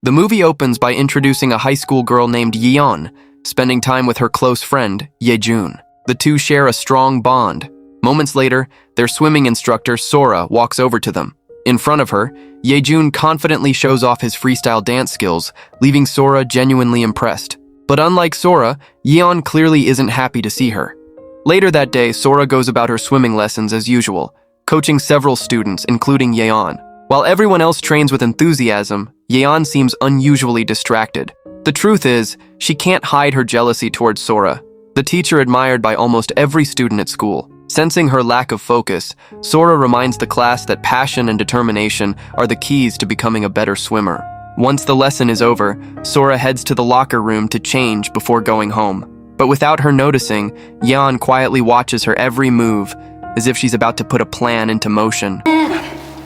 The movie opens by introducing a high school girl named Yeon, spending time with her close friend, Yejun. The two share a strong bond. Moments later, their swimming instructor, Sora, walks over to them. In front of her, Yejun confidently shows off his freestyle dance skills, leaving Sora genuinely impressed. But unlike Sora, Yeon clearly isn't happy to see her. Later that day, Sora goes about her swimming lessons as usual, coaching several students, including Yeon. While everyone else trains with enthusiasm, Yeon seems unusually distracted. The truth is, she can't hide her jealousy towards Sora, the teacher admired by almost every student at school. Sensing her lack of focus, Sora reminds the class that passion and determination are the keys to becoming a better swimmer. Once the lesson is over, Sora heads to the locker room to change before going home. But without her noticing, Yeon quietly watches her every move, as if she's about to put a plan into motion.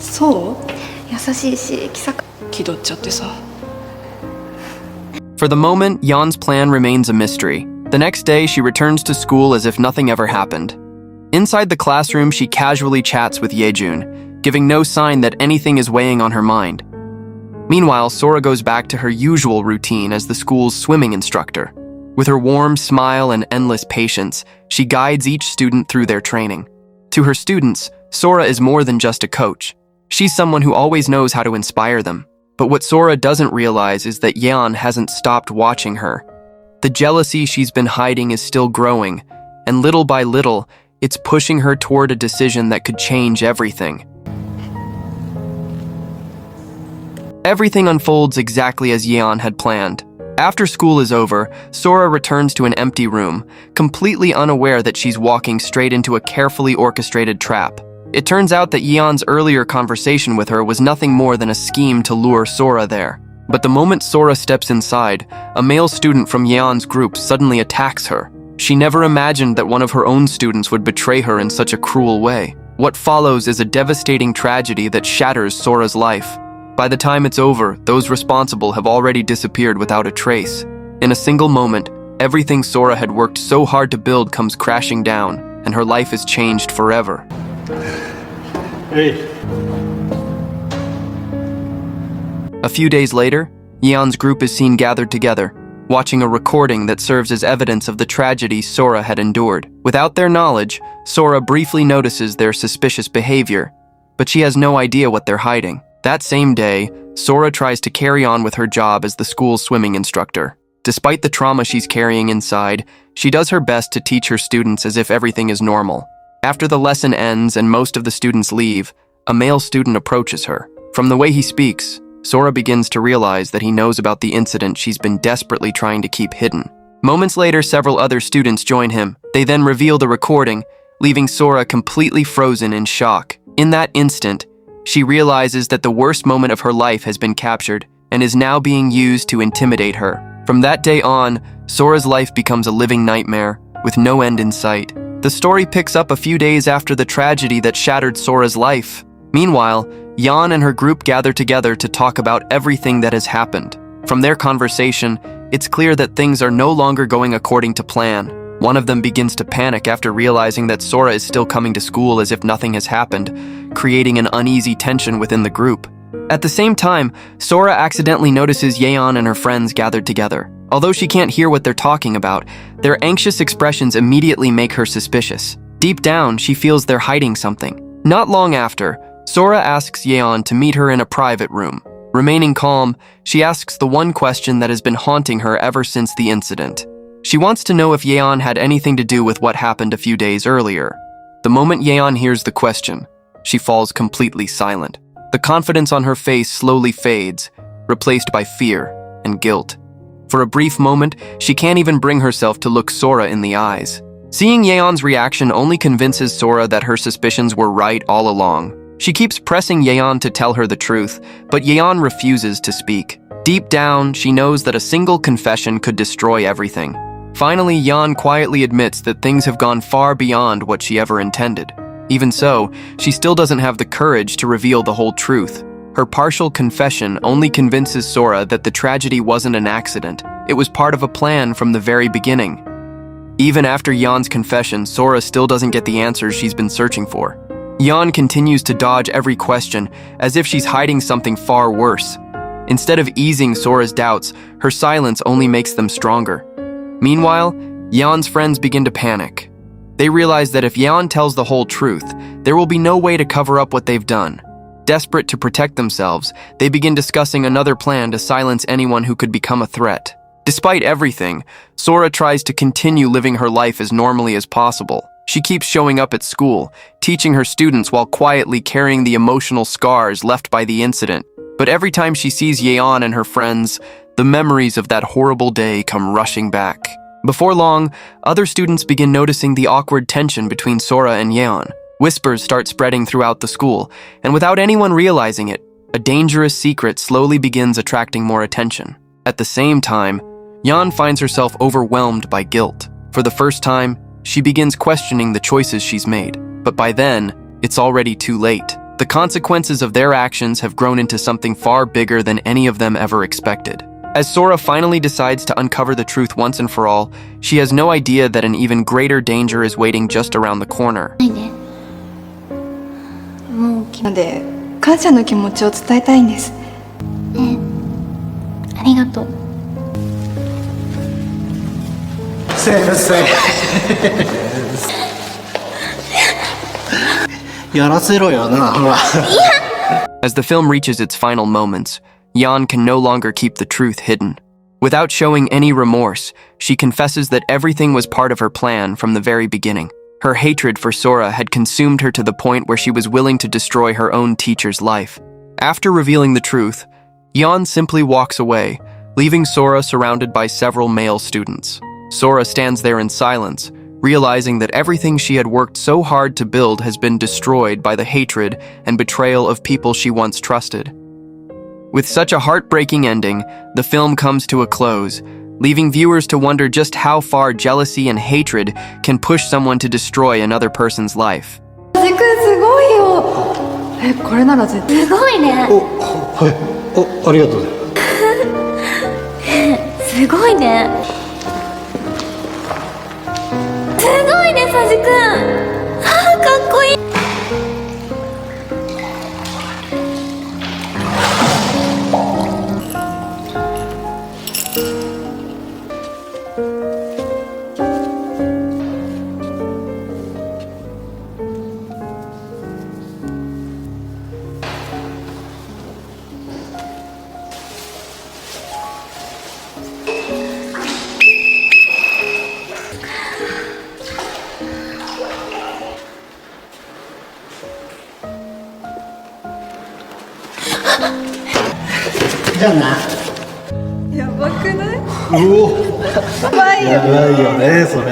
そう優しいし気さく気取っちゃってさ For the moment, Yeon's plan remains a mystery. The next day, she returns to school as if nothing ever happened. Inside the classroom, she casually chats with Yejun, giving no sign that anything is weighing on her mind. Meanwhile, Sora goes back to her usual routine as the school's swimming instructor. With her warm smile and endless patience, she guides each student through their training. To her students, Sora is more than just a coach. She's someone who always knows how to inspire them. But what Sora doesn't realize is that Yeon hasn't stopped watching her. The jealousy she's been hiding is still growing, and little by little, it's pushing her toward a decision that could change everything. Everything unfolds exactly as Yeon had planned. After school is over, Sora returns to an empty room, completely unaware that she's walking straight into a carefully orchestrated trap. It turns out that Yeon's earlier conversation with her was nothing more than a scheme to lure Sora there. But the moment Sora steps inside, a male student from Yeon's group suddenly attacks her. She never imagined that one of her own students would betray her in such a cruel way. What follows is a devastating tragedy that shatters Sora's life. By the time it's over, those responsible have already disappeared without a trace. In a single moment, everything Sora had worked so hard to build comes crashing down, and her life is changed forever. Hey. A few days later, Yeon's group is seen gathered together, watching a recording that serves as evidence of the tragedy Sora had endured. Without their knowledge, Sora briefly notices their suspicious behavior, but she has no idea what they're hiding. That same day, Sora tries to carry on with her job as the school's swimming instructor. Despite the trauma she's carrying inside, she does her best to teach her students as if everything is normal. After the lesson ends and most of the students leave, a male student approaches her. From the way he speaks, Sora begins to realize that he knows about the incident she's been desperately trying to keep hidden. Moments later, several other students join him. They then reveal the recording, leaving Sora completely frozen in shock. In that instant, she realizes that the worst moment of her life has been captured and is now being used to intimidate her. From that day on, Sora's life becomes a living nightmare, with no end in sight. The story picks up a few days after the tragedy that shattered Sora's life. Meanwhile, Yeon and her group gather together to talk about everything that has happened. From their conversation, it's clear that things are no longer going according to plan. One of them begins to panic after realizing that Sora is still coming to school as if nothing has happened, creating an uneasy tension within the group. At the same time, Sora accidentally notices Yeon and her friends gathered together. Although she can't hear what they're talking about, their anxious expressions immediately make her suspicious. Deep down, she feels they're hiding something. Not long after, Sora asks Yeon to meet her in a private room. Remaining calm, she asks the one question that has been haunting her ever since the incident. She wants to know if Yeon had anything to do with what happened a few days earlier. The moment Yeon hears the question, she falls completely silent. The confidence on her face slowly fades, replaced by fear and guilt. For a brief moment, she can't even bring herself to look Sora in the eyes. Seeing Yeon's reaction only convinces Sora that her suspicions were right all along. She keeps pressing Yeon to tell her the truth, but Yeon refuses to speak. Deep down, she knows that a single confession could destroy everything. Finally, Yeon quietly admits that things have gone far beyond what she ever intended. Even so, she still doesn't have the courage to reveal the whole truth. Her partial confession only convinces Sora that the tragedy wasn't an accident. It was part of a plan from the very beginning. Even after Yeon's confession, Sora still doesn't get the answers she's been searching for. Yeon continues to dodge every question, as if she's hiding something far worse. Instead of easing Sora's doubts, her silence only makes them stronger. Meanwhile, Yeon's friends begin to panic. They realize that if Yeon tells the whole truth, there will be no way to cover up what they've done. Desperate to protect themselves, they begin discussing another plan to silence anyone who could become a threat. Despite everything, Sora tries to continue living her life as normally as possible. She keeps showing up at school, teaching her students while quietly carrying the emotional scars left by the incident. But every time she sees Yeon and her friends, the memories of that horrible day come rushing back. Before long, other students begin noticing the awkward tension between Sora and Yeon. Whispers start spreading throughout the school, and without anyone realizing it, a dangerous secret slowly begins attracting more attention. At the same time, Yeon finds herself overwhelmed by guilt. For the first time, she begins questioning the choices she's made. But by then, it's already too late. The consequences of their actions have grown into something far bigger than any of them ever expected. As Sora finally decides to uncover the truth once and for all, she has no idea that an even greater danger is waiting just around the corner. もうなので感謝の気持ちを伝えたいんです。ありがとう。先生やらせろよな、ほら。As the film reaches its final moments, Yeon can no longer keep the truth hidden. Without showing any remorse, she confesses that everything was part of her plan from the very beginning. Her hatred for Sora had consumed her to the point where she was willing to destroy her own teacher's life. After revealing the truth, Yeon simply walks away, leaving Sora surrounded by several male students. Sora stands there in silence, realizing that everything she had worked so hard to build has been destroyed by the hatred and betrayal of people she once trusted. With such a heartbreaking ending, the film comes to a close, leaving viewers to wonder just how far jealousy and hatred can push someone to destroy another person's life. すごいよ。これなら絶対。すごいね。お、はい。お、ありがとう。すごいね。すごいね、サジ君。かっこいい。じゃあな。やばくない？うお。やばいよね、それ。